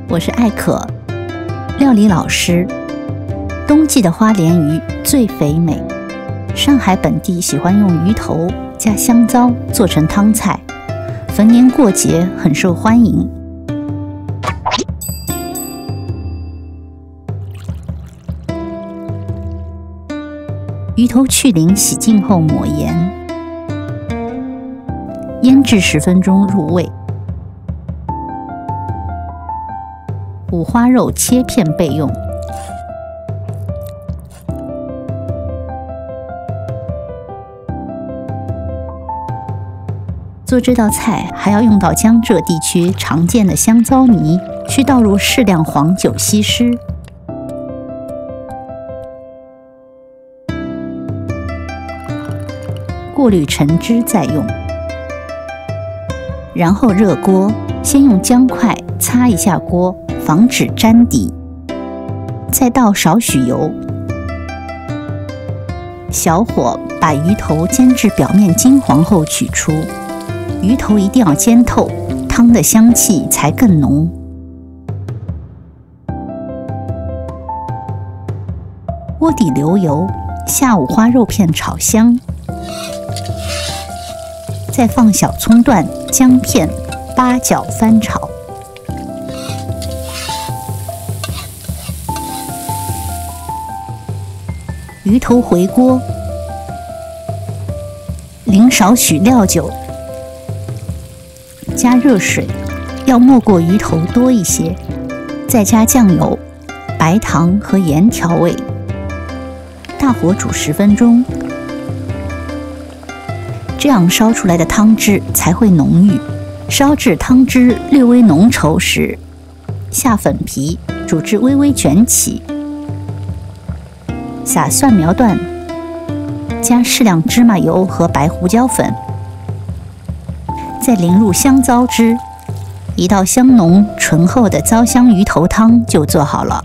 我是艾可，料理老师。冬季的花鲢鱼最肥美，上海本地喜欢用鱼头加香糟做成汤菜，逢年过节很受欢迎。鱼头去鳞洗净后抹盐，腌制10分钟入味。五花肉切片备用。做这道菜还要用到江浙地区常见的香糟泥，需倒入适量黄酒稀释。过滤成汁再用，然后热锅，先用姜块擦一下锅，防止粘底，再倒少许油，小火把鱼头煎至表面金黄后取出。鱼头一定要煎透，汤的香气才更浓。锅底留油，下五花肉片炒香，再放小葱段、姜片、八角翻炒。鱼头回锅，淋少许料酒，加热水，要没过鱼头多一些，再加酱油、白糖和盐调味，大火煮10分钟，这样烧出来的汤汁才会浓郁。烧至汤汁略微浓稠时，下粉皮，煮至微微卷起，撒蒜苗段，加适量芝麻油和白胡椒粉，再淋入香糟汁，一道香浓醇厚的糟香鱼头汤就做好了。